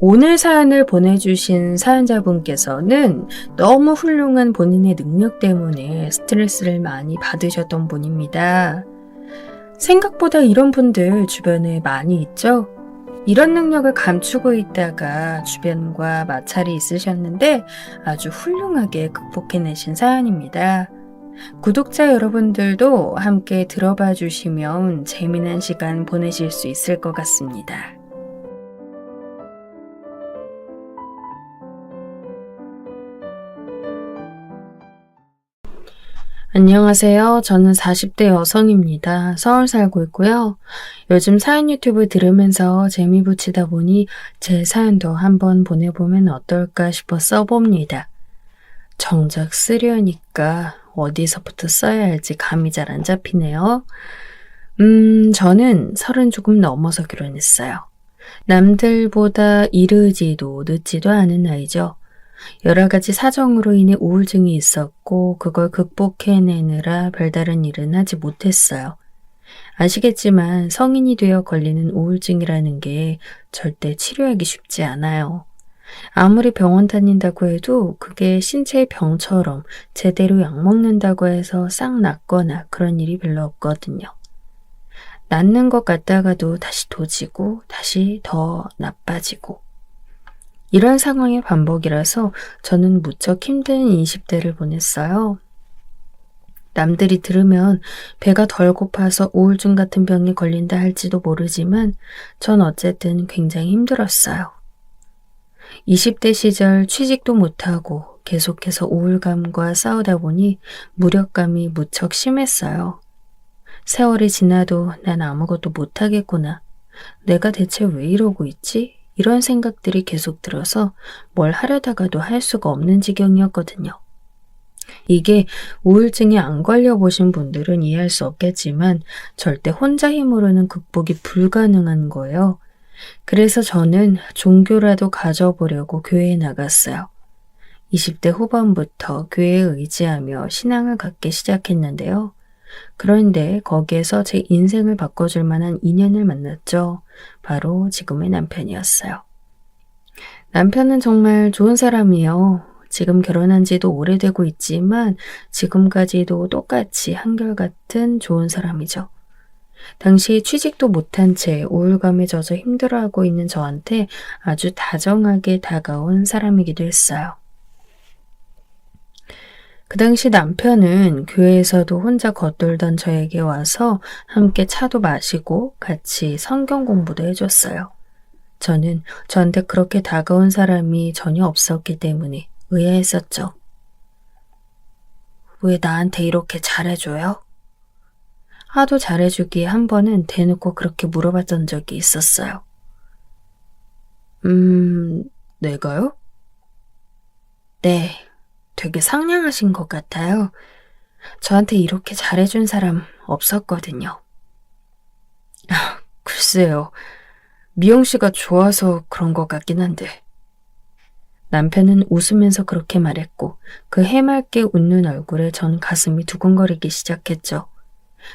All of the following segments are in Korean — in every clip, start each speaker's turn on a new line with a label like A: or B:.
A: 오늘 사연을 보내주신 사연자분께서는 너무 훌륭한 본인의 능력 때문에 스트레스를 많이 받으셨던 분입니다. 생각보다 이런 분들 주변에 많이 있죠? 이런 능력을 감추고 있다가 주변과 마찰이 있으셨는데 아주 훌륭하게 극복해내신 사연입니다. 구독자 여러분들도 함께 들어봐 주시면 재미난 시간 보내실 수 있을 것 같습니다. 안녕하세요. 저는 40대 여성입니다. 서울 살고 있고요. 요즘 사연 유튜브 들으면서 재미 붙이다 보니 제 사연도 한번 보내보면 어떨까 싶어 써봅니다. 정작 쓰려니까 어디서부터 써야 할지 감이 잘 안 잡히네요. 저는 30 조금 넘어서 결혼했어요. 남들보다 이르지도 늦지도 않은 나이죠. 여러 가지 사정으로 인해 우울증이 있었고 그걸 극복해내느라 별다른 일은 하지 못했어요. 아시겠지만 성인이 되어 걸리는 우울증이라는 게 절대 치료하기 쉽지 않아요. 아무리 병원 다닌다고 해도 그게 신체의 병처럼 제대로 약 먹는다고 해서 싹 낫거나 그런 일이 별로 없거든요. 낫는 것 같다가도 다시 도지고 다시 더 나빠지고 이런 상황의 반복이라서 저는 무척 힘든 20대를 보냈어요. 남들이 들으면 배가 덜 고파서 우울증 같은 병에 걸린다 할지도 모르지만 전 어쨌든 굉장히 힘들었어요. 20대 시절 취직도 못하고 계속해서 우울감과 싸우다 보니 무력감이 무척 심했어요. 세월이 지나도 난 아무것도 못하겠구나. 내가 대체 왜 이러고 있지? 이런 생각들이 계속 들어서 뭘 하려다가도 할 수가 없는 지경이었거든요. 이게 우울증에 안 걸려보신 분들은 이해할 수 없겠지만 절대 혼자 힘으로는 극복이 불가능한 거예요. 그래서 저는 종교라도 가져보려고 교회에 나갔어요. 20대 후반부터 교회에 의지하며 신앙을 갖기 시작했는데요. 그런데 거기에서 제 인생을 바꿔줄 만한 인연을 만났죠. 바로 지금의 남편이었어요. 남편은 정말 좋은 사람이에요. 지금 결혼한 지도 오래되고 있지만 지금까지도 똑같이 한결같은 좋은 사람이죠. 당시 취직도 못한 채 우울감에 젖어 힘들어하고 있는 저한테 아주 다정하게 다가온 사람이기도 했어요. 그 당시 남편은 교회에서도 혼자 겉돌던 저에게 와서 함께 차도 마시고 같이 성경 공부도 해줬어요. 저는 저한테 그렇게 다가온 사람이 전혀 없었기 때문에 의아했었죠. 왜 나한테 이렇게 잘해줘요? 하도 잘해주기에 한 번은 대놓고 그렇게 물어봤던 적이 있었어요. 내가요? 네. 되게 상냥하신 것 같아요. 저한테 이렇게 잘해준 사람 없었거든요. 글쎄요. 미영 씨가 좋아서 그런 것 같긴 한데. 남편은 웃으면서 그렇게 말했고 그 해맑게 웃는 얼굴에 전 가슴이 두근거리기 시작했죠.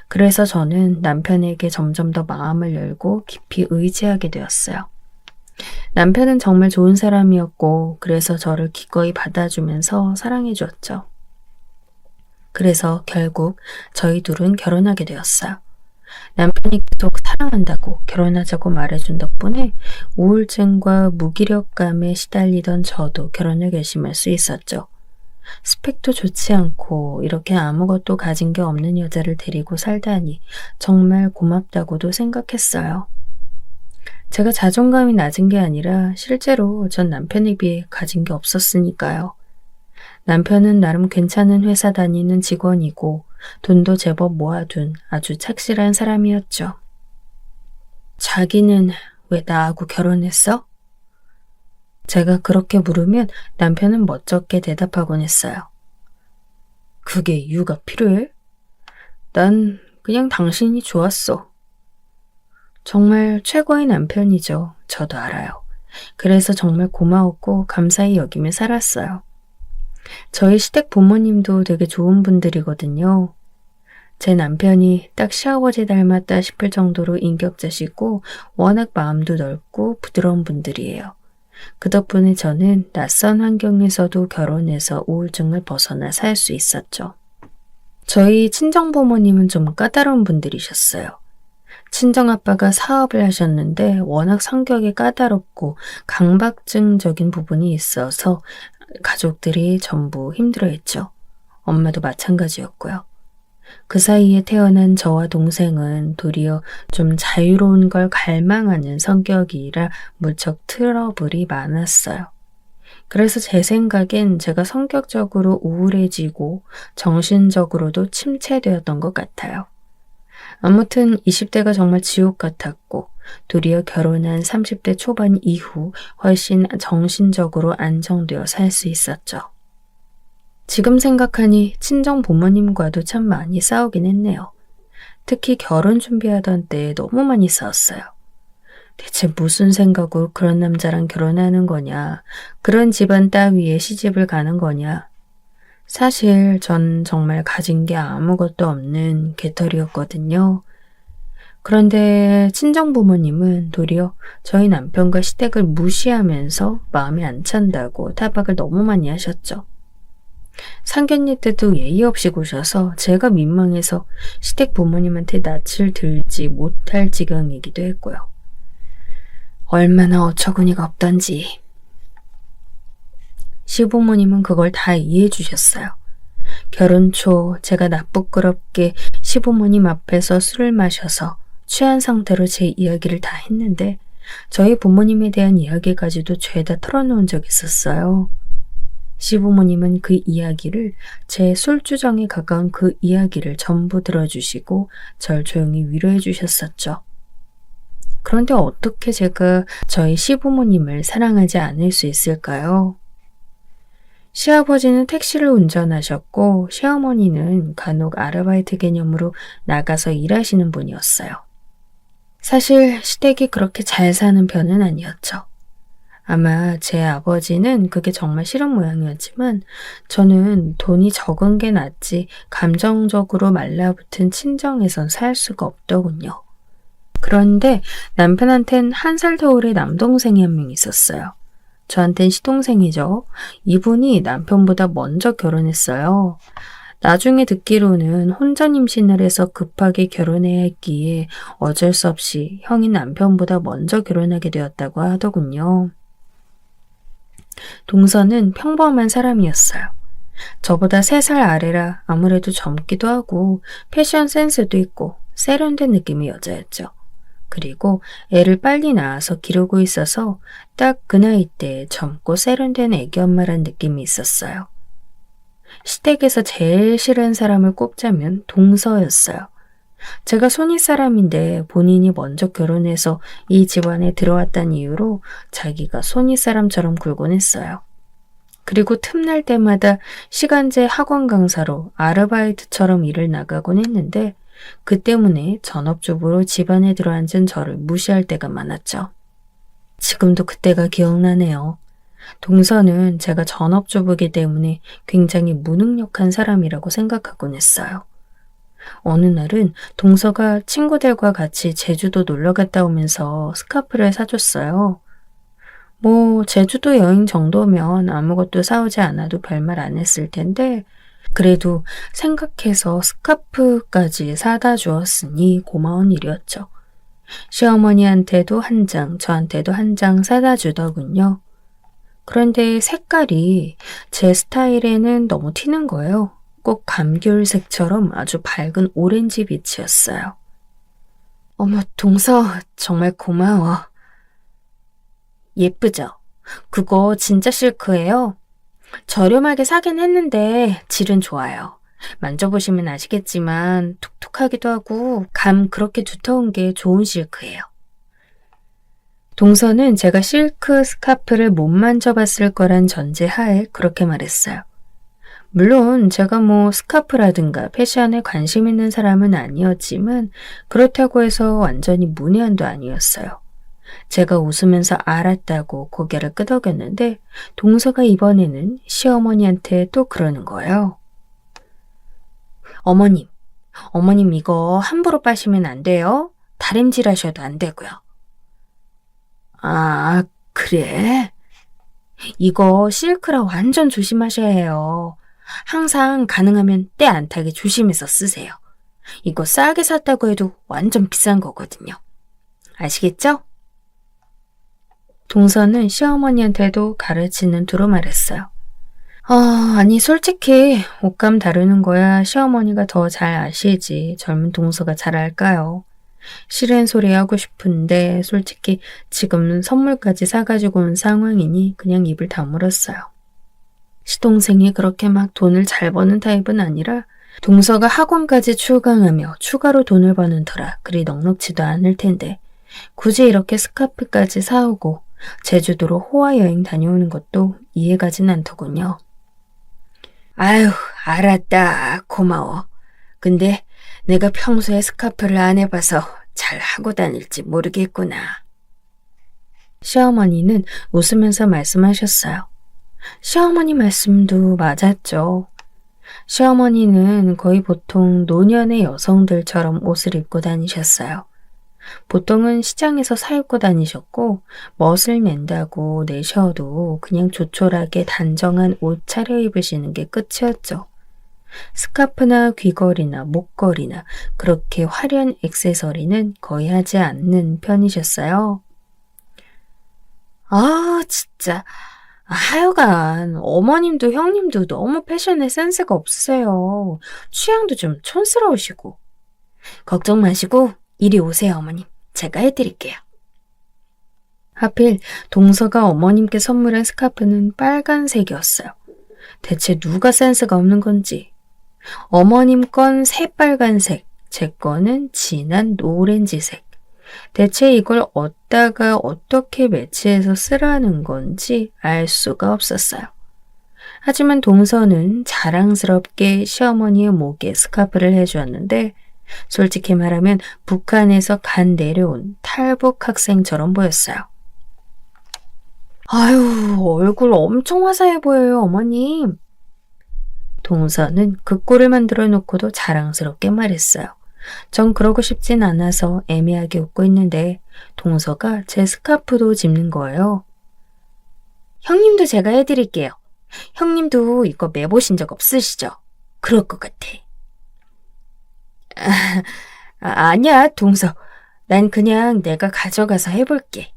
A: 그래서 저는 남편에게 점점 더 마음을 열고 깊이 의지하게 되었어요. 남편은 정말 좋은 사람이었고 그래서 저를 기꺼이 받아주면서 사랑해 주었죠. 그래서 결국 저희 둘은 결혼하게 되었어요. 남편이 계속 사랑한다고 결혼하자고 말해준 덕분에 우울증과 무기력감에 시달리던 저도 결혼을 결심할 수 있었죠. 스펙도 좋지 않고 이렇게 아무것도 가진 게 없는 여자를 데리고 살다니 정말 고맙다고도 생각했어요. 제가 자존감이 낮은 게 아니라 실제로 전 남편에 비해 가진 게 없었으니까요. 남편은 나름 괜찮은 회사 다니는 직원이고 돈도 제법 모아둔 아주 착실한 사람이었죠. 자기는 왜 나하고 결혼했어? 제가 그렇게 물으면 남편은 멋쩍게 대답하곤 했어요. 그게 이유가 필요해? 난 그냥 당신이 좋았어. 정말 최고의 남편이죠. 저도 알아요. 그래서 정말 고마웠고 감사히 여기며 살았어요. 저희 시댁 부모님도 되게 좋은 분들이거든요. 제 남편이 딱 시아버지 닮았다 싶을 정도로 인격자시고 워낙 마음도 넓고 부드러운 분들이에요. 그 덕분에 저는 낯선 환경에서도 결혼해서 우울증을 벗어나 살 수 있었죠. 저희 친정부모님은 좀 까다로운 분들이셨어요. 친정아빠가 사업을 하셨는데 워낙 성격이 까다롭고 강박증적인 부분이 있어서 가족들이 전부 힘들어했죠. 엄마도 마찬가지였고요. 그 사이에 태어난 저와 동생은 도리어 좀 자유로운 걸 갈망하는 성격이라 무척 트러블이 많았어요. 그래서 제 생각엔 제가 성격적으로 우울해지고 정신적으로도 침체되었던 것 같아요. 아무튼 20대가 정말 지옥 같았고 도리어 결혼한 30대 초반 이후 훨씬 정신적으로 안정되어 살 수 있었죠. 지금 생각하니 친정 부모님과도 참 많이 싸우긴 했네요. 특히 결혼 준비하던 때 너무 많이 싸웠어요. 대체 무슨 생각으로 그런 남자랑 결혼하는 거냐, 그런 집안 따위에 시집을 가는 거냐. 사실 전 정말 가진 게 아무것도 없는 개털이었거든요. 그런데 친정 부모님은 도리어 저희 남편과 시댁을 무시하면서 마음에 안 찬다고 타박을 너무 많이 하셨죠. 상견례 때도 예의 없이 구셔서 제가 민망해서 시댁 부모님한테 낯을 들지 못할 지경이기도 했고요. 얼마나 어처구니가 없던지. 시부모님은 그걸 다 이해해 주셨어요. 결혼 초 제가 나쁘끄럽게 시부모님 앞에서 술을 마셔서 취한 상태로 제 이야기를 다 했는데 저희 부모님에 대한 이야기까지도 죄다 털어놓은 적이 있었어요. 시부모님은 그 이야기를 제 술주정에 가까운 그 이야기를 전부 들어주시고 절 조용히 위로해 주셨었죠. 그런데 어떻게 제가 저희 시부모님을 사랑하지 않을 수 있을까요? 시아버지는 택시를 운전하셨고 시어머니는 간혹 아르바이트 개념으로 나가서 일하시는 분이었어요. 사실 시댁이 그렇게 잘 사는 편은 아니었죠. 아마 제 아버지는 그게 정말 싫은 모양이었지만 저는 돈이 적은 게 낫지 감정적으로 말라붙은 친정에선 살 수가 없더군요. 그런데 남편한텐 1살 더 어린 남동생이 한 명 있었어요. 저한텐 시동생이죠. 이분이 남편보다 먼저 결혼했어요. 나중에 듣기로는 혼자 임신을 해서 급하게 결혼해야 했기에 어쩔 수 없이 형인 남편보다 먼저 결혼하게 되었다고 하더군요. 동서는 평범한 사람이었어요. 저보다 3살 아래라 아무래도 젊기도 하고 패션 센스도 있고 세련된 느낌의 여자였죠. 그리고 애를 빨리 낳아서 기르고 있어서 딱 그 나이 때 젊고 세련된 애기 엄마란 느낌이 있었어요. 시댁에서 제일 싫은 사람을 꼽자면 동서였어요. 제가 손윗 사람인데 본인이 먼저 결혼해서 이 집안에 들어왔다는 이유로 자기가 손윗 사람처럼 굴곤 했어요. 그리고 틈날 때마다 시간제 학원 강사로 아르바이트처럼 일을 나가곤 했는데 그 때문에 전업주부로 집안에 들어앉은 저를 무시할 때가 많았죠. 지금도 그때가 기억나네요. 동서는 제가 전업주부이기 때문에 굉장히 무능력한 사람이라고 생각하곤 했어요. 어느 날은 동서가 친구들과 같이 제주도 놀러 갔다 오면서 스카프를 사줬어요. 제주도 여행 정도면 아무것도 사오지 않아도 별말 안 했을 텐데 그래도 생각해서 스카프까지 사다 주었으니 고마운 일이었죠. 시어머니한테도 1장, 저한테도 1장 사다 주더군요. 그런데 색깔이 제 스타일에는 너무 튀는 거예요. 꼭 감귤색처럼 아주 밝은 오렌지 빛이었어요. 어머, 동서 정말 고마워. 예쁘죠? 그거 진짜 실크예요. 저렴하게 사긴 했는데 질은 좋아요. 만져보시면 아시겠지만 톡톡하기도 하고 감 그렇게 두터운 게 좋은 실크예요. 동서는 제가 실크 스카프를 못 만져봤을 거란 전제하에 그렇게 말했어요. 물론 제가 스카프라든가 패션에 관심 있는 사람은 아니었지만 그렇다고 해서 완전히 문외한도 아니었어요. 제가 웃으면서 알았다고 고개를 끄덕였는데 동서가 이번에는 시어머니한테 또 그러는 거예요. 어머님 이거 함부로 빠시면 안 돼요. 다림질 하셔도 안 되고요. 아, 그래? 이거 실크라 완전 조심하셔야 해요. 항상 가능하면 때 안 타게 조심해서 쓰세요. 이거 싸게 샀다고 해도 완전 비싼 거거든요. 아시겠죠? 동서는 시어머니한테도 가르치는 투로 말했어요. 아니 솔직히 옷감 다루는 거야 시어머니가 더 잘 아시지 젊은 동서가 잘 알까요? 싫은 소리 하고 싶은데 솔직히 지금 선물까지 사가지고 온 상황이니 그냥 입을 다물었어요. 시동생이 그렇게 막 돈을 잘 버는 타입은 아니라 동서가 학원까지 출강하며 추가로 돈을 버는 터라 그리 넉넉지도 않을 텐데 굳이 이렇게 스카프까지 사오고 제주도로 호화 여행 다녀오는 것도 이해가진 않더군요. 아유, 알았다. 고마워. 근데 내가 평소에 스카프를 안 해봐서 잘 하고 다닐지 모르겠구나. 시어머니는 웃으면서 말씀하셨어요. 시어머니 말씀도 맞았죠. 시어머니는 거의 보통 노년의 여성들처럼 옷을 입고 다니셨어요. 보통은 시장에서 사입고 다니셨고 멋을 낸다고 내셔도 그냥 조촐하게 단정한 옷 차려입으시는 게 끝이었죠. 스카프나 귀걸이나 목걸이나 그렇게 화려한 액세서리는 거의 하지 않는 편이셨어요. 진짜. 하여간 어머님도 형님도 너무 패션에 센스가 없으세요. 취향도 좀 촌스러우시고. 걱정 마시고 이리 오세요, 어머님. 제가 해드릴게요. 하필 동서가 어머님께 선물한 스카프는 빨간색이었어요. 대체 누가 센스가 없는 건지. 어머님 건 새빨간색, 제 거는 진한 노렌지색. 대체 이걸 어디다가 어떻게 매치해서 쓰라는 건지 알 수가 없었어요. 하지만 동서는 자랑스럽게 시어머니의 목에 스카프를 해주었는데 솔직히 말하면 북한에서 간 내려온 탈북 학생처럼 보였어요. 아유, 얼굴 엄청 화사해 보여요, 어머님. 동서는 그 꼴을 만들어 놓고도 자랑스럽게 말했어요. 전 그러고 싶진 않아서 애매하게 웃고 있는데 동서가 제 스카프도 집는 거예요. 형님도 제가 해드릴게요. 형님도 이거 매보신 적 없으시죠? 그럴 것 같아. 아니야, 동서. 난 그냥 내가 가져가서 해볼게.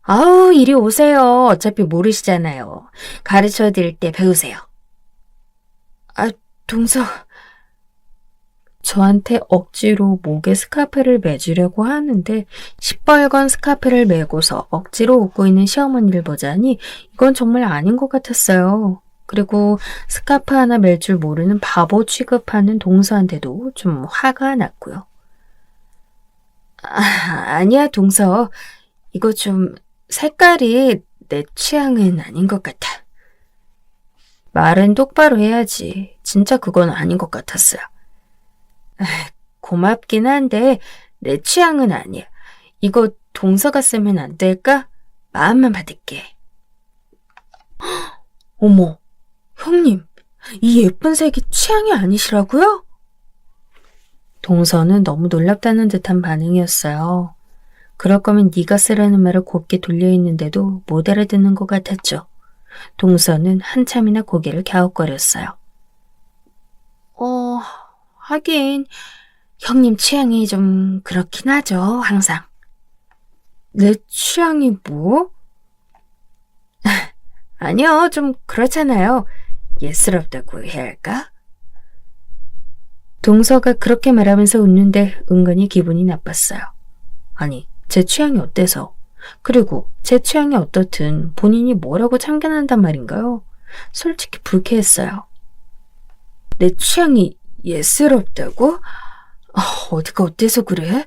A: 아우, 이리 오세요. 어차피 모르시잖아요. 가르쳐 드릴 때 배우세요. 동서. 저한테 억지로 목에 스카프를 매주려고 하는데 시뻘건 스카프를 매고서 억지로 웃고 있는 시어머니를 보자니 이건 정말 아닌 것 같았어요. 그리고 스카프 하나 멜 줄 모르는 바보 취급하는 동서한테도 좀 화가 났고요. 아니야, 동서. 이거 좀 색깔이 내 취향은 아닌 것 같아. 말은 똑바로 해야지. 진짜 그건 아닌 것 같았어요. 고맙긴 한데 내 취향은 아니야. 이거 동서가 쓰면 안 될까? 마음만 받을게. 어머, 형님, 이 예쁜 색이 취향이 아니시라고요? 동서는 너무 놀랍다는 듯한 반응이었어요. 그럴 거면 네가 쓰라는 말을 곱게 돌려있는데도 못 알아듣는 것 같았죠. 동서는 한참이나 고개를 갸웃거렸어요. 하긴 형님 취향이 좀 그렇긴 하죠, 항상. 내 취향이 뭐? 아니요, 좀 그렇잖아요. 예스럽다고 해야 할까? 동서가 그렇게 말하면서 웃는데 은근히 기분이 나빴어요. 아니, 제 취향이 어때서? 그리고 제 취향이 어떻든 본인이 뭐라고 참견한단 말인가요? 솔직히 불쾌했어요. 내 취향이 예스럽다고? 어디가 어때서 그래?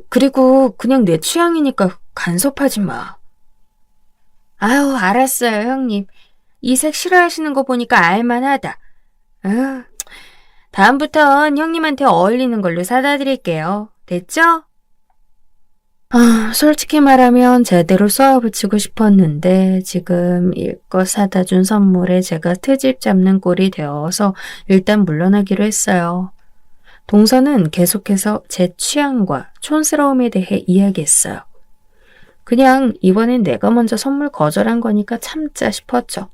A: 그리고 그냥 내 취향이니까 간섭하지 마. 아유, 알았어요, 형님. 이 색 싫어하시는 거 보니까 알만하다. 다음부턴 형님한테 어울리는 걸로 사다 드릴게요. 됐죠? 솔직히 말하면 제대로 쏘아붙이고 싶었는데 지금 이껏 사다 준 선물에 제가 트집 잡는 꼴이 되어서 일단 물러나기로 했어요. 동서는 계속해서 제 취향과 촌스러움에 대해 이야기했어요. 그냥 이번엔 내가 먼저 선물 거절한 거니까 참자 싶었죠.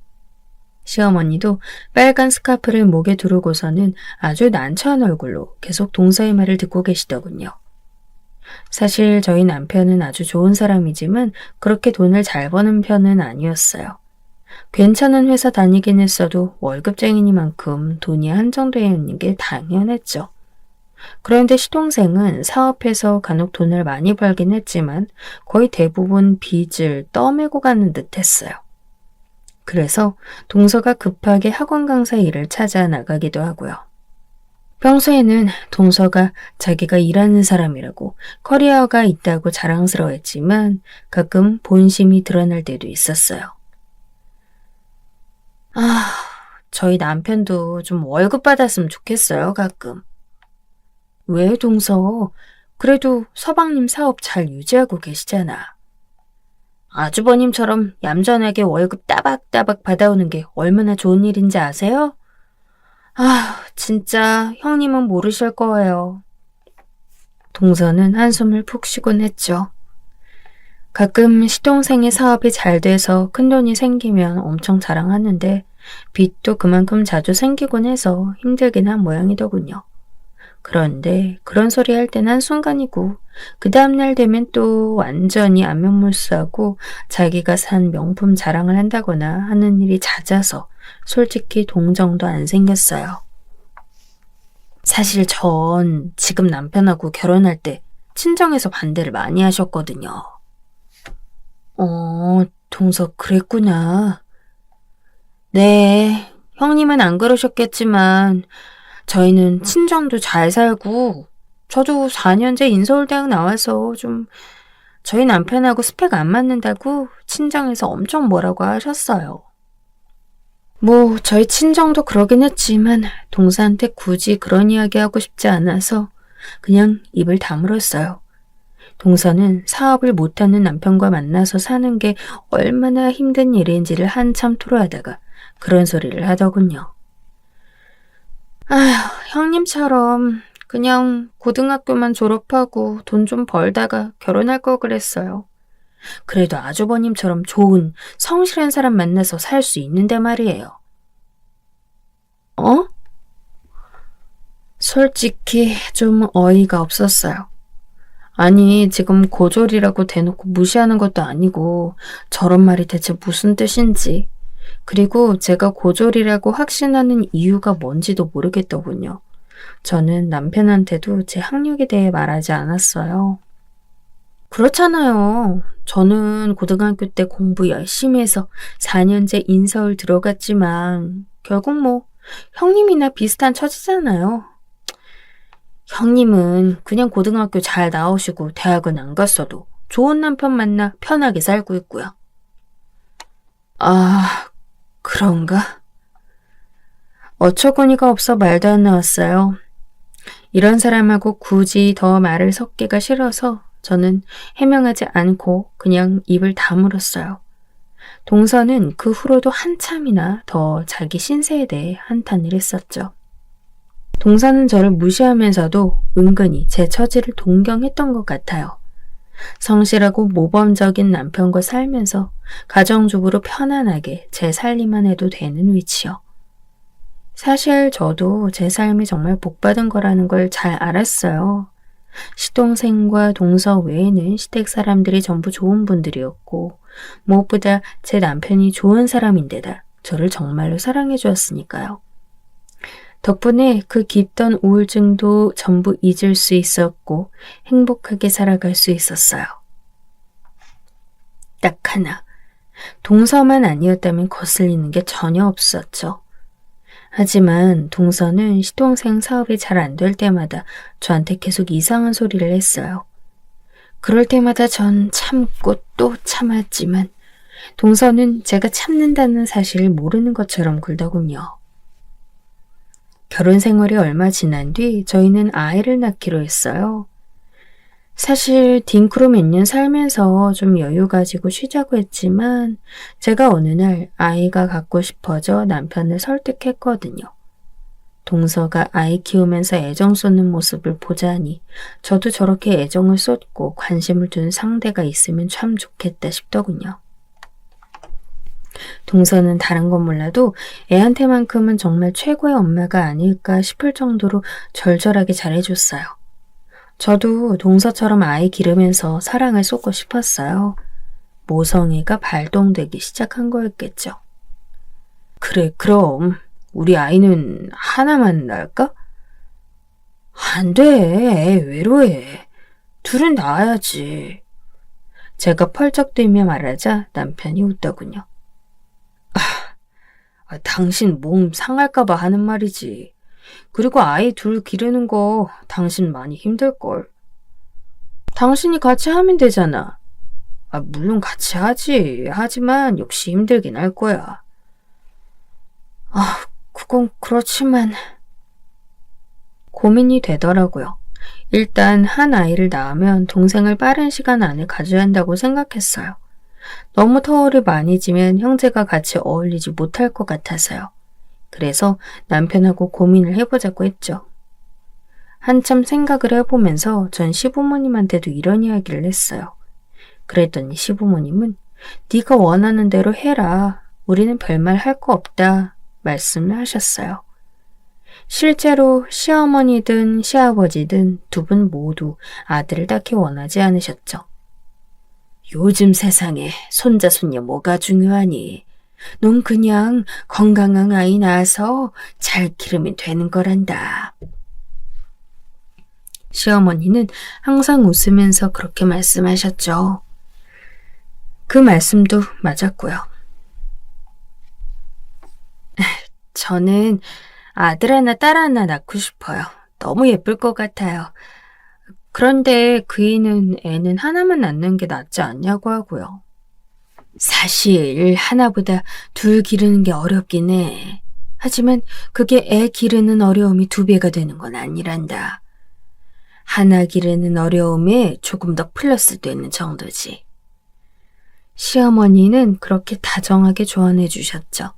A: 시어머니도 빨간 스카프를 목에 두르고서는 아주 난처한 얼굴로 계속 동서의 말을 듣고 계시더군요. 사실 저희 남편은 아주 좋은 사람이지만 그렇게 돈을 잘 버는 편은 아니었어요. 괜찮은 회사 다니긴 했어도 월급쟁이니만큼 돈이 한정되어 있는 게 당연했죠. 그런데 시동생은 사업해서 간혹 돈을 많이 벌긴 했지만 거의 대부분 빚을 떠매고 가는 듯 했어요. 그래서 동서가 급하게 학원 강사 일을 찾아 나가기도 하고요. 평소에는 동서가 자기가 일하는 사람이라고 커리어가 있다고 자랑스러워했지만 가끔 본심이 드러날 때도 있었어요. 저희 남편도 좀 월급 받았으면 좋겠어요, 가끔. 왜, 동서? 그래도 서방님 사업 잘 유지하고 계시잖아. 아주버님처럼 얌전하게 월급 따박따박 받아오는 게 얼마나 좋은 일인지 아세요? 진짜 형님은 모르실 거예요. 동서는 한숨을 푹 쉬곤 했죠. 가끔 시동생의 사업이 잘 돼서 큰돈이 생기면 엄청 자랑하는데 빚도 그만큼 자주 생기곤 해서 힘들긴 한 모양이더군요. 그런데 그런 소리 할 땐 한순간이고 그 다음날 되면 또 완전히 안면물수하고 자기가 산 명품 자랑을 한다거나 하는 일이 잦아서 솔직히 동정도 안 생겼어요. 사실 전 지금 남편하고 결혼할 때 친정에서 반대를 많이 하셨거든요. 동서 그랬구나. 네, 형님은 안 그러셨겠지만 저희는 친정도 잘 살고 저도 4년제 인서울대학 나와서 좀 저희 남편하고 스펙 안 맞는다고 친정에서 엄청 뭐라고 하셨어요. 뭐 저희 친정도 그러긴 했지만 동서한테 굳이 그런 이야기 하고 싶지 않아서 그냥 입을 다물었어요. 동서는 사업을 못하는 남편과 만나서 사는 게 얼마나 힘든 일인지를 한참 토로하다가 그런 소리를 하더군요. 형님처럼 그냥 고등학교만 졸업하고 돈 좀 벌다가 결혼할 걸 그랬어요. 그래도 아주버님처럼 좋은 성실한 사람 만나서 살 수 있는데 말이에요. 솔직히 좀 어이가 없었어요. 아니, 지금 고졸이라고 대놓고 무시하는 것도 아니고 저런 말이 대체 무슨 뜻인지, 그리고 제가 고졸이라고 확신하는 이유가 뭔지도 모르겠더군요. 저는 남편한테도 제 학력에 대해 말하지 않았어요. 그렇잖아요. 저는 고등학교 때 공부 열심히 해서 4년제 인서울 들어갔지만 결국 뭐 형님이나 비슷한 처지잖아요. 형님은 그냥 고등학교 잘 나오시고 대학은 안 갔어도 좋은 남편 만나 편하게 살고 있고요. 그런가? 어처구니가 없어 말도 안 나왔어요. 이런 사람하고 굳이 더 말을 섞기가 싫어서 저는 해명하지 않고 그냥 입을 다물었어요. 동서는 그 후로도 한참이나 더 자기 신세에 대해 한탄을 했었죠. 동서는 저를 무시하면서도 은근히 제 처지를 동경했던 것 같아요. 성실하고 모범적인 남편과 살면서 가정주부로 편안하게 제 살림만 해도 되는 위치요. 사실 저도 제 삶이 정말 복받은 거라는 걸 잘 알았어요. 시동생과 동서 외에는 시댁 사람들이 전부 좋은 분들이었고 무엇보다 제 남편이 좋은 사람인데다 저를 정말로 사랑해 주었으니까요. 덕분에 그 깊던 우울증도 전부 잊을 수 있었고 행복하게 살아갈 수 있었어요. 딱 하나, 동서만 아니었다면 거슬리는 게 전혀 없었죠. 하지만 동서는 시동생 사업이 잘 안 될 때마다 저한테 계속 이상한 소리를 했어요. 그럴 때마다 전 참고 또 참았지만 동서는 제가 참는다는 사실을 모르는 것처럼 굴더군요. 결혼 생활이 얼마 지난 뒤 저희는 아이를 낳기로 했어요. 사실 딩크로 몇 년 살면서 좀 여유 가지고 쉬자고 했지만 제가 어느 날 아이가 갖고 싶어져 남편을 설득했거든요. 동서가 아이 키우면서 애정 쏟는 모습을 보자니 저도 저렇게 애정을 쏟고 관심을 둔 상대가 있으면 참 좋겠다 싶더군요. 동서는 다른 건 몰라도 애한테만큼은 정말 최고의 엄마가 아닐까 싶을 정도로 절절하게 잘해줬어요. 저도 동서처럼 아이 기르면서 사랑을 쏟고 싶었어요. 모성애가 발동되기 시작한 거였겠죠. 그래, 그럼 우리 아이는 하나만 낳을까? 안 돼, 외로해. 둘은 낳아야지. 제가 펄쩍 뛰며 말하자 남편이 웃더군요. 당신 몸 상할까봐 하는 말이지. 그리고 아이 둘 기르는 거 당신 많이 힘들걸. 당신이 같이 하면 되잖아. 물론 같이 하지. 하지만 역시 힘들긴 할 거야. 그건 그렇지만... 고민이 되더라고요. 일단 한 아이를 낳으면 동생을 빠른 시간 안에 가져야 한다고 생각했어요. 너무 터울이 많이 지면 형제가 같이 어울리지 못할 것 같아서요. 그래서 남편하고 고민을 해보자고 했죠. 한참 생각을 해보면서 전 시부모님한테도 이런 이야기를 했어요. 그랬더니 시부모님은 네가 원하는 대로 해라. 우리는 별말 할 거 없다. 말씀을 하셨어요. 실제로 시어머니든 시아버지든 두 분 모두 아들을 딱히 원하지 않으셨죠. 요즘 세상에 손자 손녀 뭐가 중요하니? 넌 그냥 건강한 아이 낳아서 잘 기르면 되는 거란다. 시어머니는 항상 웃으면서 그렇게 말씀하셨죠. 그 말씀도 맞았고요. 저는 아들 하나 딸 하나 낳고 싶어요. 너무 예쁠 것 같아요. 그런데 그이는 애는 하나만 낳는 게 낫지 않냐고 하고요. 사실 하나보다 둘 기르는 게 어렵긴 해. 하지만 그게 애 기르는 어려움이 2배가 되는 건 아니란다. 하나 기르는 어려움에 조금 더 플러스 되는 정도지. 시어머니는 그렇게 다정하게 조언해 주셨죠.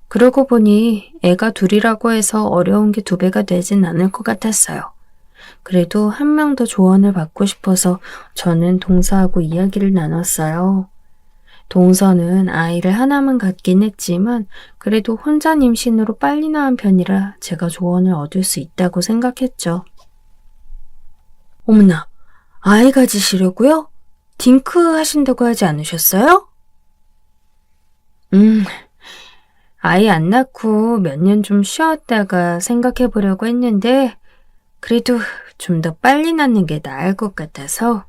A: 그러고 보니 애가 둘이라고 해서 어려운 게 2배가 되진 않을 것 같았어요. 그래도 한 명 더 조언을 받고 싶어서 저는 동서하고 이야기를 나눴어요. 동서는 아이를 하나만 갖긴 했지만 그래도 혼자 임신으로 빨리 낳은 편이라 제가 조언을 얻을 수 있다고 생각했죠. 어머나, 아이 가지시려고요? 딩크 하신다고 하지 않으셨어요? 아이 안 낳고 몇 년 좀 쉬었다가 생각해 보려고 했는데 그래도 좀 더 빨리 낳는 게 나을 것 같아서.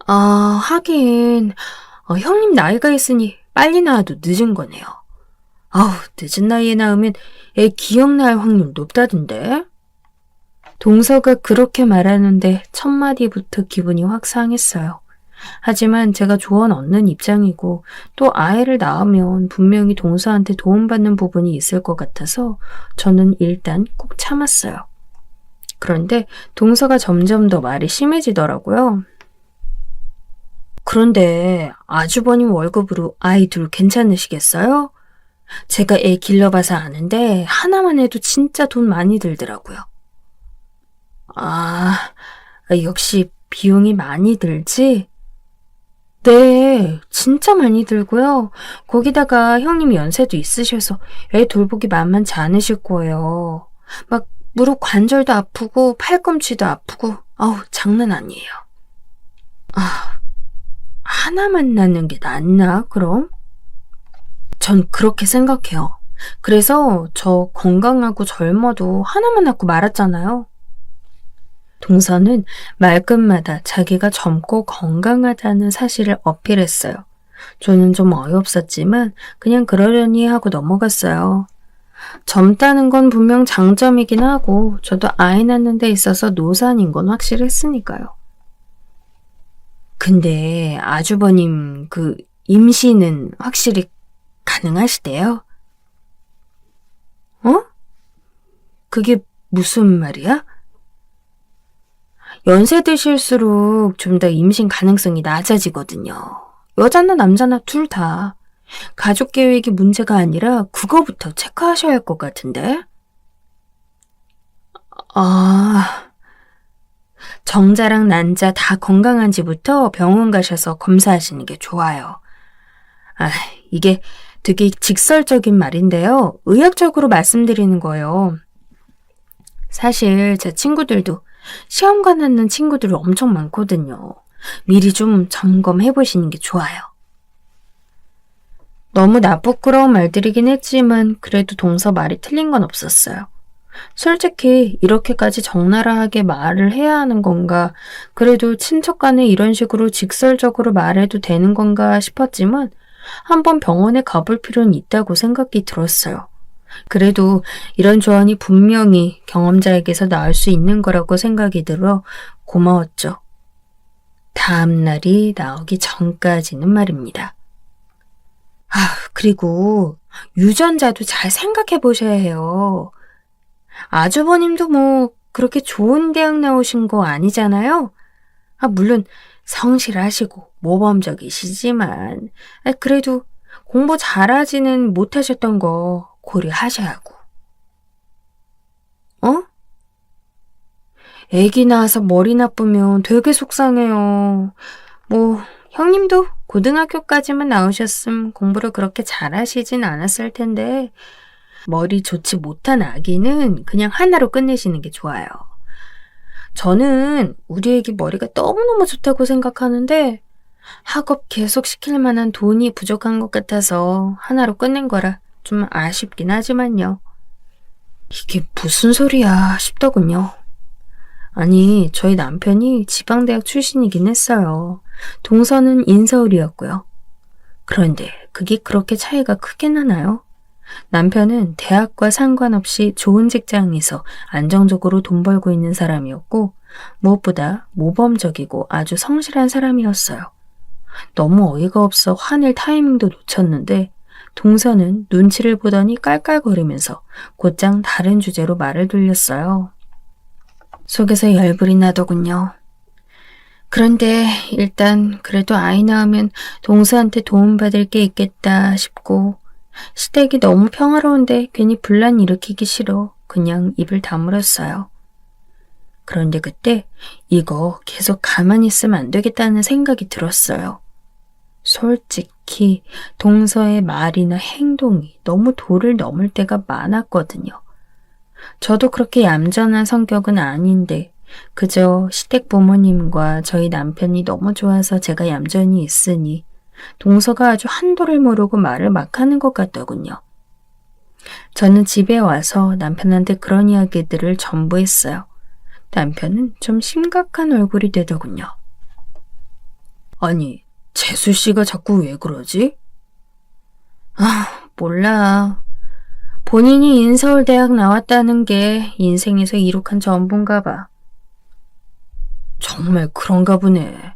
A: 하긴 형님 나이가 있으니 빨리 낳아도 늦은 거네요. 늦은 나이에 낳으면 애 기억날 확률 높다던데. 동서가 그렇게 말하는데 첫 마디부터 기분이 확 상했어요. 하지만 제가 조언 얻는 입장이고 또 아이를 낳으면 분명히 동서한테 도움받는 부분이 있을 것 같아서 저는 일단 꼭 참았어요. 그런데 동서가 점점 더 말이 심해지더라고요. 그런데 아주버님 월급으로 아이 둘 괜찮으시겠어요? 제가 애 길러봐서 아는데 하나만 해도 진짜 돈 많이 들더라고요. 역시 비용이 많이 들지? 네, 진짜 많이 들고요. 거기다가 형님이 연세도 있으셔서 애 돌보기 만만치 않으실 거예요. 막 무릎 관절도 아프고 팔꿈치도 아프고 장난 아니에요. 하나만 낳는 게 낫나 그럼? 전 그렇게 생각해요. 그래서 저 건강하고 젊어도 하나만 낳고 말았잖아요. 동서는 말끝마다 자기가 젊고 건강하다는 사실을 어필했어요. 저는 좀 어이없었지만 그냥 그러려니 하고 넘어갔어요. 젊다는 건 분명 장점이긴 하고 저도 아이 낳는 데 있어서 노산인 건 확실했으니까요. 근데 아주버님 임신은 확실히 가능하시대요? 그게 무슨 말이야? 연세 드실수록 좀 더 임신 가능성이 낮아지거든요. 여자나 남자나 둘 다. 가족 계획이 문제가 아니라 그거부터 체크하셔야 할 것 같은데? 아, 정자랑 난자 다 건강한지부터 병원 가셔서 검사하시는 게 좋아요. 아, 이게 되게 직설적인 말인데요. 의학적으로 말씀드리는 거예요. 사실 제 친구들도 시험관 낳는 친구들이 엄청 많거든요. 미리 좀 점검해 보시는 게 좋아요. 너무 나부끄러운 말들이긴 했지만 그래도 동서 말이 틀린 건 없었어요. 솔직히 이렇게까지 적나라하게 말을 해야 하는 건가, 그래도 친척 간에 이런 식으로 직설적으로 말해도 되는 건가 싶었지만 한번 병원에 가볼 필요는 있다고 생각이 들었어요. 그래도 이런 조언이 분명히 경험자에게서 나올 수 있는 거라고 생각이 들어 고마웠죠. 다음 날이 나오기 전까지는 말입니다. 그리고 유전자도 잘 생각해 보셔야 해요. 아주버님도 뭐 그렇게 좋은 대학 나오신 거 아니잖아요? 물론 성실하시고 모범적이시지만 그래도 공부 잘하지는 못하셨던 거 고려하셔야 하고. 애기 낳아서 머리 나쁘면 되게 속상해요. 뭐 형님도 고등학교까지만 나오셨음 공부를 그렇게 잘하시진 않았을 텐데 머리 좋지 못한 아기는 그냥 하나로 끝내시는 게 좋아요. 저는 우리 애기 머리가 너무너무 좋다고 생각하는데 학업 계속 시킬 만한 돈이 부족한 것 같아서 하나로 끝낸 거라 좀 아쉽긴 하지만요. 이게 무슨 소리야 싶더군요. 아니, 저희 남편이 지방대학 출신이긴 했어요. 동서는 인서울이었고요. 그런데 그게 그렇게 차이가 크게 나나요? 남편은 대학과 상관없이 좋은 직장에서 안정적으로 돈 벌고 있는 사람이었고 무엇보다 모범적이고 아주 성실한 사람이었어요. 너무 어이가 없어 화낼 타이밍도 놓쳤는데 동서는 눈치를 보더니 깔깔거리면서 곧장 다른 주제로 말을 돌렸어요. 속에서 열불이 나더군요. 그런데 일단 그래도 아이 낳으면 동서한테 도움받을 게 있겠다 싶고 시댁이 너무 평화로운데 괜히 분란 일으키기 싫어 그냥 입을 다물었어요. 그런데 그때 이거 계속 가만히 있으면 안 되겠다는 생각이 들었어요. 솔직히 동서의 말이나 행동이 너무 도를 넘을 때가 많았거든요. 저도 그렇게 얌전한 성격은 아닌데 그저 시댁 부모님과 저희 남편이 너무 좋아서 제가 얌전히 있으니 동서가 아주 한도를 모르고 말을 막 하는 것 같더군요. 저는 집에 와서 남편한테 그런 이야기들을 전부 했어요. 남편은 좀 심각한 얼굴이 되더군요. 아니, 재수 씨가 자꾸 왜 그러지? 몰라. 본인이 인서울대학 나왔다는 게 인생에서 이룩한 전부인가 봐. 정말 그런가 보네.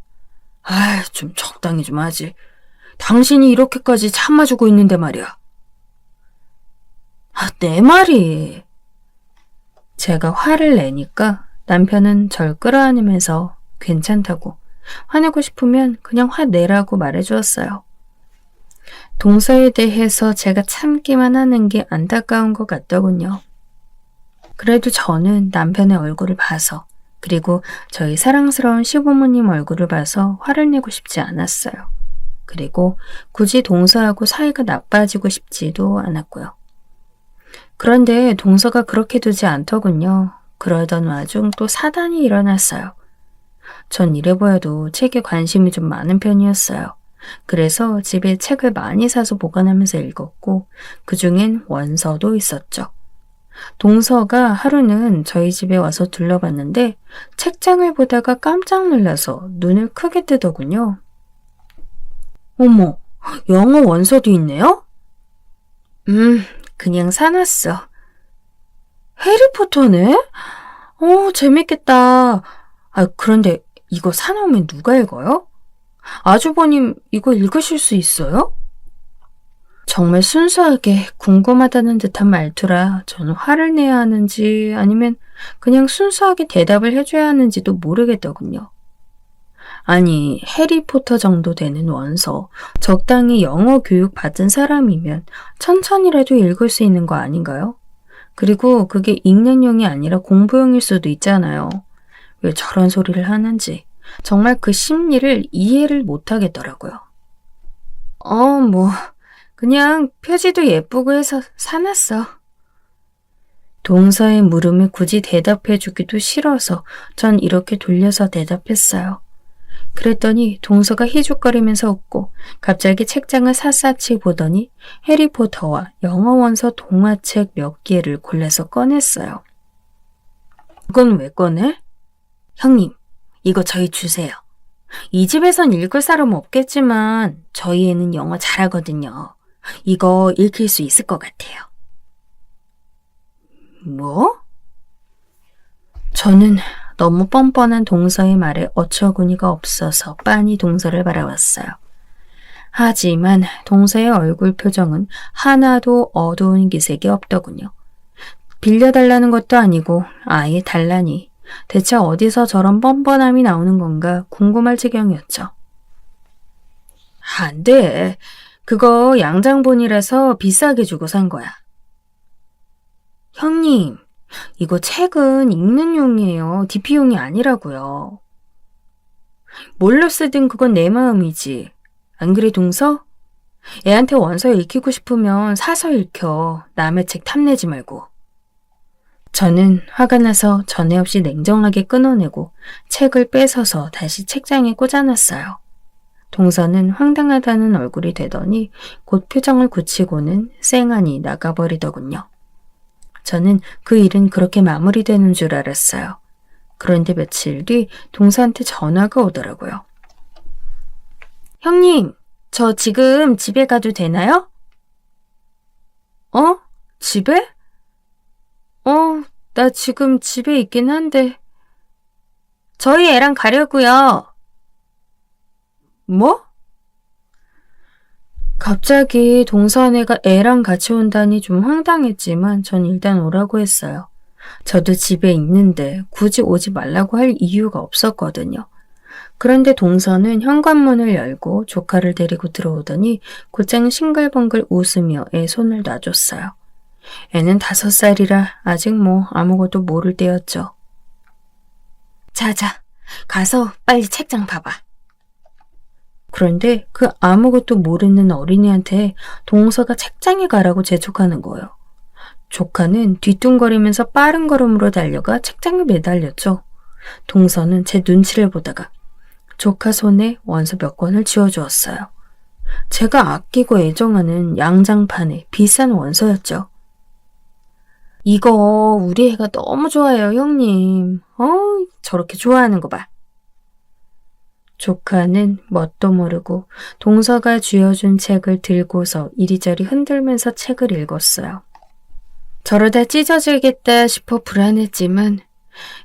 A: 좀 적당히 좀 하지. 당신이 이렇게까지 참아주고 있는데 말이야. 내 말이. 제가 화를 내니까 남편은 절 끌어안으면서 괜찮다고, 화내고 싶으면 그냥 화내라고 말해주었어요. 동서에 대해서 제가 참기만 하는 게 안타까운 것 같더군요. 그래도 저는 남편의 얼굴을 봐서, 그리고 저희 사랑스러운 시부모님 얼굴을 봐서 화를 내고 싶지 않았어요. 그리고 굳이 동서하고 사이가 나빠지고 싶지도 않았고요. 그런데 동서가 그렇게 두지 않더군요. 그러던 와중 또 사단이 일어났어요. 전 이래 보여도 책에 관심이 좀 많은 편이었어요. 그래서 집에 책을 많이 사서 보관하면서 읽었고 그중엔 원서도 있었죠. 동서가 하루는 저희 집에 와서 둘러봤는데 책장을 보다가 깜짝 놀라서 눈을 크게 뜨더군요. 어머, 영어 원서도 있네요? 그냥 사놨어. 해리포터네? 재밌겠다. 그런데 이거 사놓으면 누가 읽어요? 아주버님 이거 읽으실 수 있어요? 정말 순수하게 궁금하다는 듯한 말투라 저는 화를 내야 하는지 아니면 그냥 순수하게 대답을 해줘야 하는지도 모르겠더군요. 아니, 해리포터 정도 되는 원서, 적당히 영어 교육 받은 사람이면 천천히라도 읽을 수 있는 거 아닌가요? 그리고 그게 읽는 용이 아니라 공부용일 수도 있잖아요. 왜 저런 소리를 하는지 정말 그 심리를 이해를 못하겠더라고요. 뭐 그냥 표지도 예쁘고 해서 사놨어. 동서의 물음에 굳이 대답해주기도 싫어서 전 이렇게 돌려서 대답했어요. 그랬더니 동서가 희죽거리면서 웃고 갑자기 책장을 샅샅이 보더니 해리포터와 영어 원서 동화책 몇 개를 골라서 꺼냈어요. 그건 왜 꺼내? 형님, 이거 저희 주세요. 이 집에선 읽을 사람 없겠지만 저희 애는 영어 잘하거든요. 이거 읽힐 수 있을 것 같아요. 뭐? 저는 너무 뻔뻔한 동서의 말에 어처구니가 없어서 빤히 동서를 바라봤어요. 하지만 동서의 얼굴 표정은 하나도 어두운 기색이 없더군요. 빌려달라는 것도 아니고 아예 달라니 대체 어디서 저런 뻔뻔함이 나오는 건가 궁금할 지경이었죠. 안 돼. 그거 양장본이라서 비싸게 주고 산 거야. 형님, 이거 책은 읽는 용이에요. DP용이 아니라고요. 뭘로 쓰든 그건 내 마음이지. 안 그래, 동서? 애한테 원서 읽히고 싶으면 사서 읽혀. 남의 책 탐내지 말고. 저는 화가 나서 전에 없이 냉정하게 끊어내고 책을 뺏어서 다시 책장에 꽂아놨어요. 동서는 황당하다는 얼굴이 되더니 곧 표정을 굳히고는 쌩하니 나가버리더군요. 저는 그 일은 그렇게 마무리되는 줄 알았어요. 그런데 며칠 뒤 동서한테 전화가 오더라고요. 형님, 저 지금 집에 가도 되나요? 집에? 나 지금 집에 있긴 한데. 저희 애랑 가려고요. 뭐? 갑자기 동서애가 애랑 같이 온다니 좀 황당했지만 전 일단 오라고 했어요. 저도 집에 있는데 굳이 오지 말라고 할 이유가 없었거든요. 그런데 동서는 현관문을 열고 조카를 데리고 들어오더니 곧장 싱글벙글 웃으며 애 손을 놔줬어요. 애는 5살이라 아직 아무것도 모를 때였죠. 자자, 가서 빨리 책장 봐봐. 그런데 그 아무것도 모르는 어린이한테 동서가 책장에 가라고 재촉하는 거예요. 조카는 뒤뚱거리면서 빠른 걸음으로 달려가 책장에 매달렸죠. 동서는 제 눈치를 보다가 조카 손에 원서 몇 권을 쥐어주었어요. 제가 아끼고 애정하는 양장판의 비싼 원서였죠. 이거 우리 애가 너무 좋아해요, 형님. 저렇게 좋아하는 거 봐. 조카는 뭣도 모르고 동서가 쥐어준 책을 들고서 이리저리 흔들면서 책을 읽었어요. 저러다 찢어지겠다 싶어 불안했지만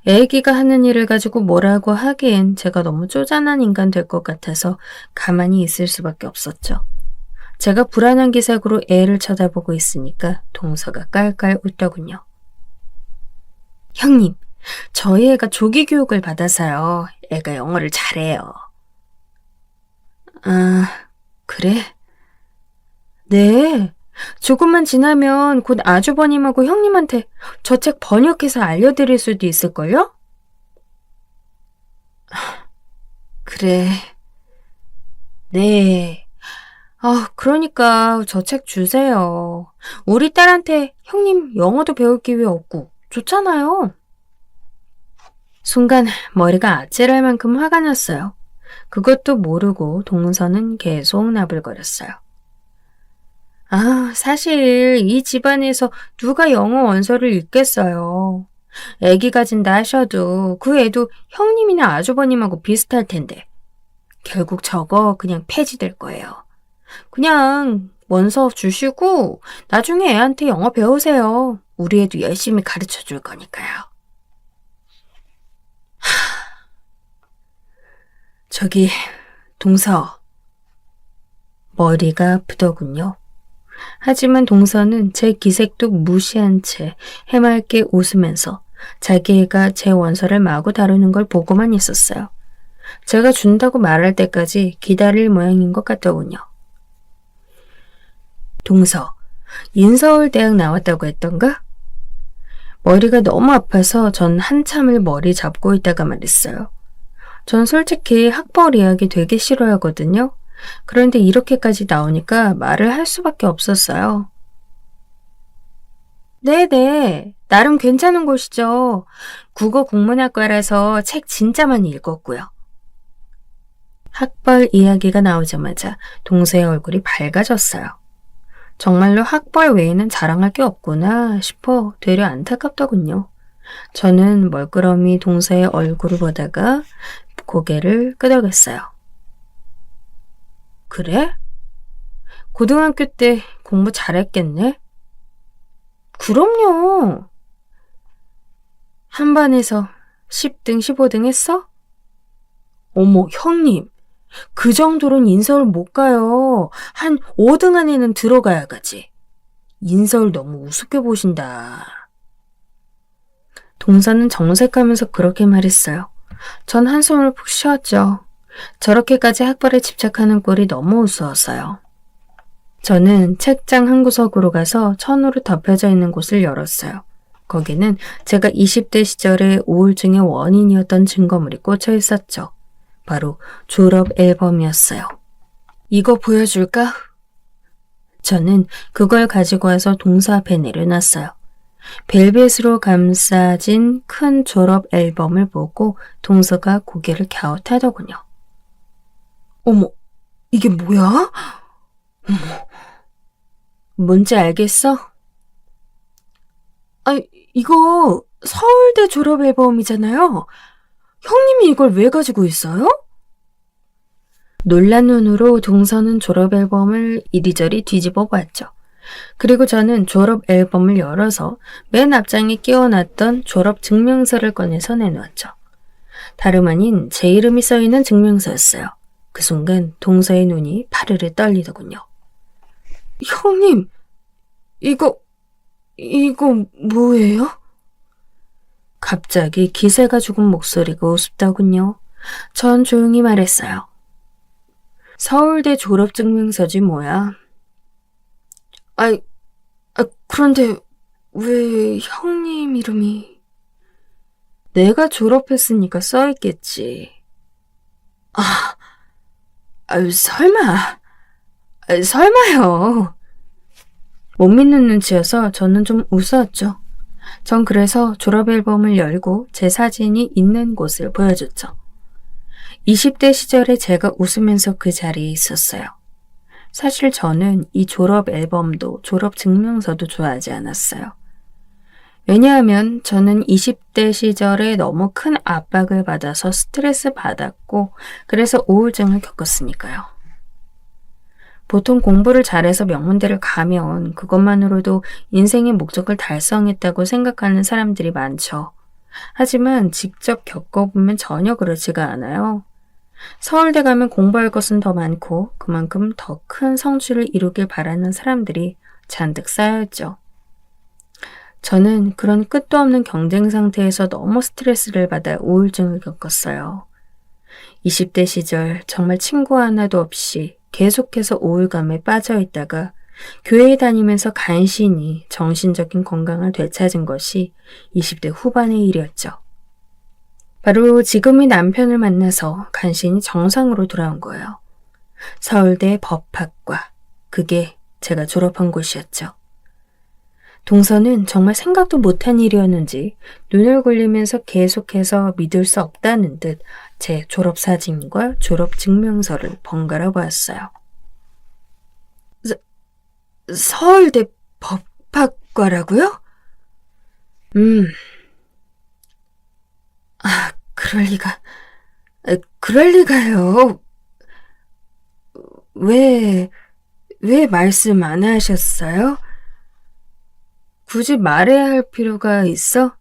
A: 애기가 하는 일을 가지고 뭐라고 하기엔 제가 너무 쪼잔한 인간 될 것 같아서 가만히 있을 수밖에 없었죠. 제가 불안한 기색으로 애를 쳐다보고 있으니까 동서가 깔깔 웃더군요. 형님, 저희 애가 조기 교육을 받아서요. 애가 영어를 잘해요. 아, 그래? 네. 조금만 지나면 곧 아주버님하고 형님한테 저 책 번역해서 알려드릴 수도 있을걸요? 그래. 네. 그러니까 저 책 주세요. 우리 딸한테 형님 영어도 배울 기회 없고 좋잖아요. 순간 머리가 아찔할 만큼 화가 났어요. 그것도 모르고 동서는 계속 나불거렸어요. 사실 이 집안에서 누가 영어 원서를 읽겠어요. 애기 가진다 하셔도 그 애도 형님이나 아주버님하고 비슷할 텐데 결국 저거 그냥 폐지될 거예요. 그냥 원서 주시고 나중에 애한테 영어 배우세요. 우리 애도 열심히 가르쳐 줄 거니까요. 저기 동서, 머리가 아프더군요. 하지만 동서는 제 기색도 무시한 채 해맑게 웃으면서 자기 애가 제 원서를 마구 다루는 걸 보고만 있었어요. 제가 준다고 말할 때까지 기다릴 모양인 것 같더군요. 동서, 인서울대학 나왔다고 했던가? 머리가 너무 아파서 전 한참을 머리 잡고 있다가 말했어요. 전 솔직히 학벌 이야기 되게 싫어하거든요. 그런데 이렇게까지 나오니까 말을 할 수밖에 없었어요. 네네, 나름 괜찮은 곳이죠. 국어 국문학과라서 책 진짜 많이 읽었고요. 학벌 이야기가 나오자마자 동서의 얼굴이 밝아졌어요. 정말로 학벌 외에는 자랑할 게 없구나 싶어 되려 안타깝더군요. 저는 멀끄러미 동서의 얼굴을 보다가 고개를 끄덕였어요. 그래? 고등학교 때 공부 잘했겠네? 그럼요. 한 반에서 10등, 15등 했어? 어머, 형님. 그 정도로는 인서울 못 가요. 한 5등 안에는 들어가야 가지. 인서울 너무 우습게 보신다. 동서는 정색하면서 그렇게 말했어요. 전 한숨을 푹 쉬었죠. 저렇게까지 학벌에 집착하는 꼴이 너무 우스웠어요. 저는 책장 한 구석으로 가서 천으로 덮여져 있는 곳을 열었어요. 거기는 제가 20대 시절의 우울증의 원인이었던 증거물이 꽂혀 있었죠. 바로 졸업 앨범이었어요. 이거 보여줄까? 저는 그걸 가지고 와서 동서 앞에 내려놨어요. 벨벳으로 감싸진 큰 졸업 앨범을 보고 동서가 고개를 갸웃하더군요. 어머, 이게 뭐야? 어머, 뭔지 알겠어? 아, 이거 서울대 졸업 앨범이잖아요. 형님이 이걸 왜 가지고 있어요? 놀란 눈으로 동서는 졸업 앨범을 이리저리 뒤집어 봤죠. 그리고 저는 졸업 앨범을 열어서 맨 앞장에 끼워놨던 졸업 증명서를 꺼내서 내놓았죠. 다름 아닌 제 이름이 써있는 증명서였어요. 그 순간 동서의 눈이 파르르 떨리더군요. 형님, 이거 뭐예요? 갑자기 기세가 죽은 목소리가 우습더군요. 전 조용히 말했어요. 서울대 졸업증명서지 뭐야. 그런데 왜 형님 이름이... 내가 졸업했으니까 써있겠지. 설마요. 못 믿는 눈치여서 저는 좀 웃었죠. 전 그래서 졸업 앨범을 열고 제 사진이 있는 곳을 보여줬죠. 20대 시절에 제가 웃으면서 그 자리에 있었어요. 사실 저는 이 졸업 앨범도 졸업 증명서도 좋아하지 않았어요. 왜냐하면 저는 20대 시절에 너무 큰 압박을 받아서 스트레스 받았고 그래서 우울증을 겪었으니까요. 보통 공부를 잘해서 명문대를 가면 그것만으로도 인생의 목적을 달성했다고 생각하는 사람들이 많죠. 하지만 직접 겪어보면 전혀 그렇지가 않아요. 서울대 가면 공부할 것은 더 많고 그만큼 더 큰 성취를 이루길 바라는 사람들이 잔뜩 쌓여있죠. 저는 그런 끝도 없는 경쟁 상태에서 너무 스트레스를 받아 우울증을 겪었어요. 20대 시절 정말 친구 하나도 없이 계속해서 우울감에 빠져 있다가 교회에 다니면서 간신히 정신적인 건강을 되찾은 것이 20대 후반의 일이었죠. 바로 지금의 남편을 만나서 간신히 정상으로 돌아온 거예요. 서울대 법학과, 그게 제가 졸업한 곳이었죠. 동서는 정말 생각도 못한 일이었는지 눈을 굴리면서 계속해서 믿을 수 없다는 듯 제 졸업사진과 졸업증명서를 번갈아 보았어요. 서울대 법학과라고요? 그럴 리가요. 왜 말씀 안 하셨어요? 굳이 말해야 할 필요가 있어?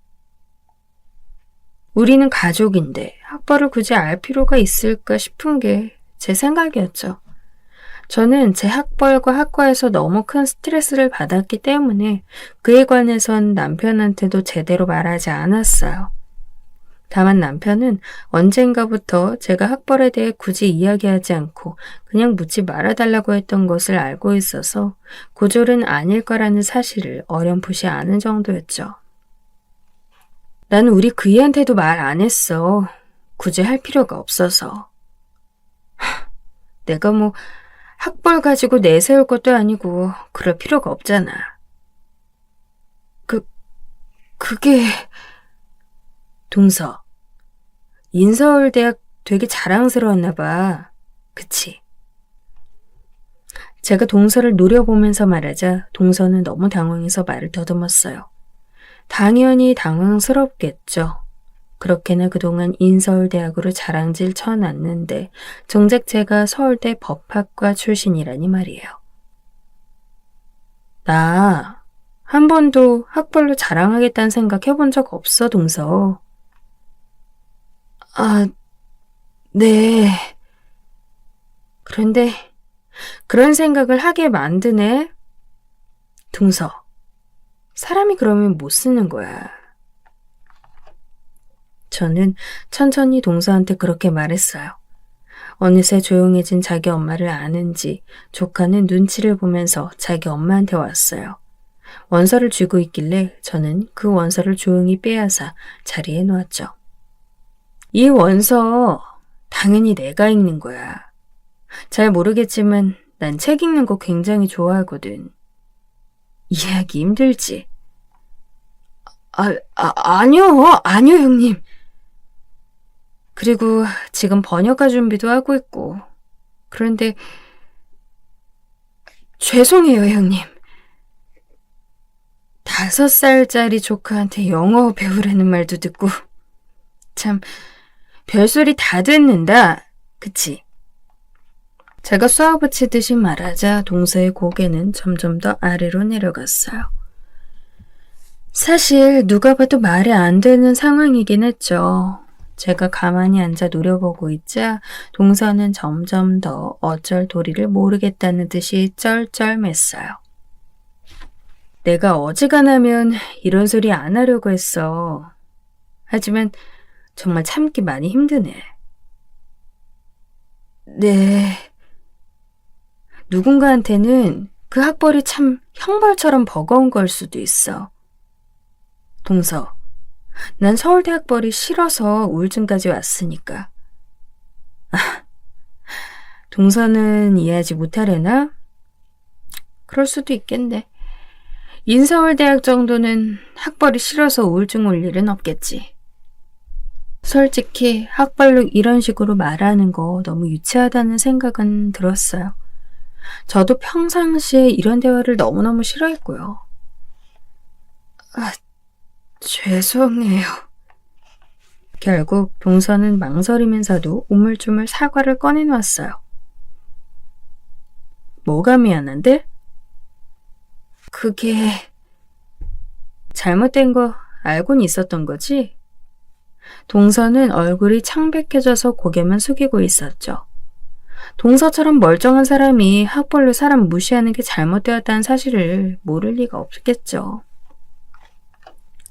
A: 우리는 가족인데 학벌을 굳이 알 필요가 있을까 싶은 게 제 생각이었죠. 저는 제 학벌과 학과에서 너무 큰 스트레스를 받았기 때문에 그에 관해선 남편한테도 제대로 말하지 않았어요. 다만 남편은 언젠가부터 제가 학벌에 대해 굳이 이야기하지 않고 그냥 묻지 말아달라고 했던 것을 알고 있어서 고졸은 아닐 거라는 사실을 어렴풋이 아는 정도였죠. 난 우리 그이한테도 말 안 했어. 굳이 할 필요가 없어서. 내가 뭐 학벌 가지고 내세울 것도 아니고 그럴 필요가 없잖아. 그게... 동서, 인서울대학 되게 자랑스러웠나 봐. 그치? 제가 동서를 노려보면서 말하자 동서는 너무 당황해서 말을 더듬었어요. 당연히 당황스럽겠죠. 그렇게나 그동안 인서울대학으로 자랑질 쳐놨는데 정작 제가 서울대 법학과 출신이라니 말이에요. 나 한 번도 학벌로 자랑하겠다는 생각 해본 적 없어, 동서. 아, 네. 그런데 그런 생각을 하게 만드네. 동서, 사람이 그러면 못 쓰는 거야. 저는 천천히 동서한테 그렇게 말했어요. 어느새 조용해진 자기 엄마를 아는지 조카는 눈치를 보면서 자기 엄마한테 왔어요. 원서를 쥐고 있길래 저는 그 원서를 조용히 빼앗아 자리에 놓았죠. 이 원서 당연히 내가 읽는 거야. 잘 모르겠지만 난 책 읽는 거 굉장히 좋아하거든. 이해하기 힘들지? 아니요, 형님. 그리고 지금 번역가 준비도 하고 있고. 그런데 죄송해요, 형님. 5살짜리 조카한테 영어 배우라는 말도 듣고 참 별소리 다 듣는다. 그치? 제가 쏘아붙이듯이 말하자 동서의 고개는 점점 더 아래로 내려갔어요. 사실 누가 봐도 말이 안 되는 상황이긴 했죠. 제가 가만히 앉아 노려보고 있자 동서는 점점 더 어쩔 도리를 모르겠다는 듯이 쩔쩔맸어요. 내가 어지간하면 이런 소리 안 하려고 했어. 하지만 정말 참기 많이 힘드네. 네. 누군가한테는 그 학벌이 참 형벌처럼 버거운 걸 수도 있어. 동서, 난 서울대 학벌이 싫어서 우울증까지 왔으니까. 동서는 이해하지 못하려나? 그럴 수도 있겠네. 인서울대학 정도는 학벌이 싫어서 우울증 올 일은 없겠지. 솔직히 학벌로 이런 식으로 말하는 거 너무 유치하다는 생각은 들었어요. 저도 평상시에 이런 대화를 너무너무 싫어했고요. 죄송해요. 결국 동서는 망설이면서도 우물쭈물 사과를 꺼내놓았어요. 뭐가 미안한데? 그게 잘못된 거 알고는 있었던 거지? 동서는 얼굴이 창백해져서 고개만 숙이고 있었죠. 동서처럼 멀쩡한 사람이 학벌로 사람 무시하는 게 잘못되었다는 사실을 모를 리가 없겠죠.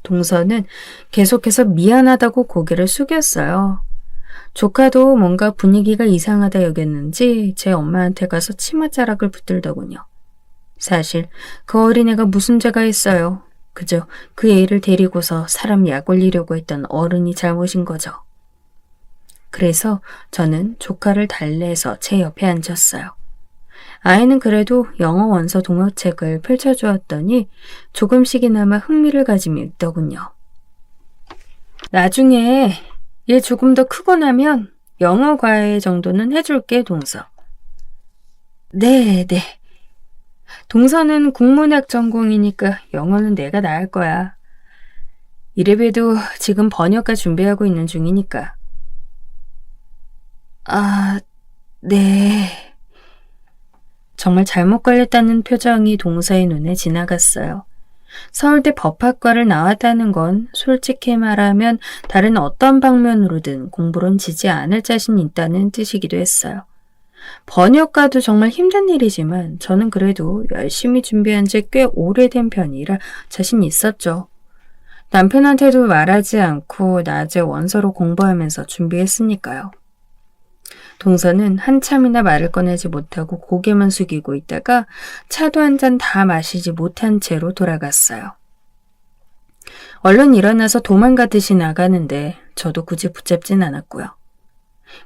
A: 동서는 계속해서 미안하다고 고개를 숙였어요. 조카도 뭔가 분위기가 이상하다 여겼는지 제 엄마한테 가서 치맛자락을 붙들더군요. 사실 그 어린애가 무슨 죄가 있어요. 그저 그 애를 데리고서 사람 약 올리려고 했던 어른이 잘못인 거죠. 그래서 저는 조카를 달래서 제 옆에 앉았어요. 아이는 그래도 영어 원서 동화책을 펼쳐주었더니 조금씩이나마 흥미를 가지며 읽더군요. 나중에 얘 조금 더 크고 나면 영어 과외 정도는 해줄게, 동서. 네. 동서는 국문학 전공이니까 영어는 내가 나을 거야. 이래봬도 지금 번역가 준비하고 있는 중이니까. 네. 정말 잘못 걸렸다는 표정이 동서의 눈에 지나갔어요. 서울대 법학과를 나왔다는 건 솔직히 말하면 다른 어떤 방면으로든 공부론 지지 않을 자신이 있다는 뜻이기도 했어요. 번역가도 정말 힘든 일이지만 저는 그래도 열심히 준비한 지 꽤 오래된 편이라 자신 있었죠. 남편한테도 말하지 않고 낮에 원서로 공부하면서 준비했으니까요. 동서는 한참이나 말을 꺼내지 못하고 고개만 숙이고 있다가 차도 한 잔 다 마시지 못한 채로 돌아갔어요. 얼른 일어나서 도망가듯이 나가는데 저도 굳이 붙잡진 않았고요.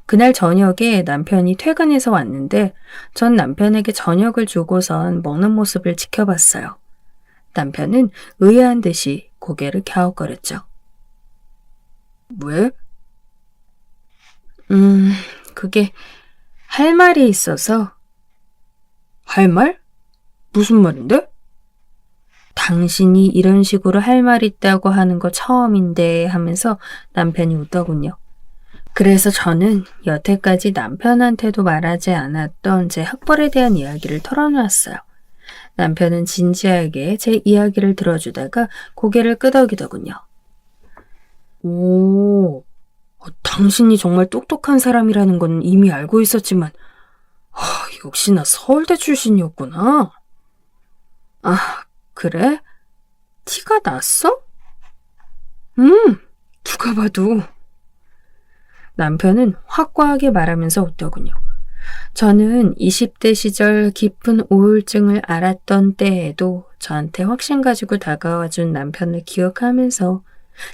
A: 그날 저녁에 남편이 퇴근해서 왔는데 전 남편에게 저녁을 주고선 먹는 모습을 지켜봤어요. 남편은 의아한 듯이 고개를 갸웃거렸죠. 왜? 그게 할 말이 있어서. 할 말? 무슨 말인데? 당신이 이런 식으로 할 말 있다고 하는 거 처음인데 하면서 남편이 웃더군요. 그래서 저는 여태까지 남편한테도 말하지 않았던 제 학벌에 대한 이야기를 털어놓았어요. 남편은 진지하게 제 이야기를 들어주다가 고개를 끄덕이더군요. 오, 당신이 정말 똑똑한 사람이라는 건 이미 알고 있었지만, 역시나 서울대 출신이었구나. 아, 그래? 티가 났어? 누가 봐도. 남편은 확고하게 말하면서 웃더군요. 저는 20대 시절 깊은 우울증을 앓았던 때에도 저한테 확신 가지고 다가와준 남편을 기억하면서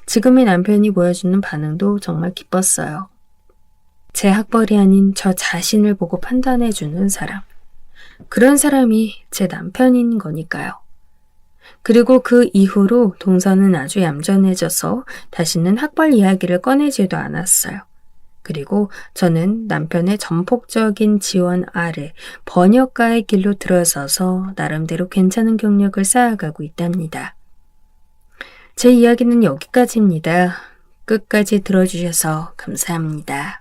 A: 지금의 남편이 보여주는 반응도 정말 기뻤어요. 제 학벌이 아닌 저 자신을 보고 판단해주는 사람. 그런 사람이 제 남편인 거니까요. 그리고 그 이후로 동서는 아주 얌전해져서 다시는 학벌 이야기를 꺼내지도 않았어요. 그리고 저는 남편의 전폭적인 지원 아래 번역가의 길로 들어서서 나름대로 괜찮은 경력을 쌓아가고 있답니다. 제 이야기는 여기까지입니다. 끝까지 들어주셔서 감사합니다.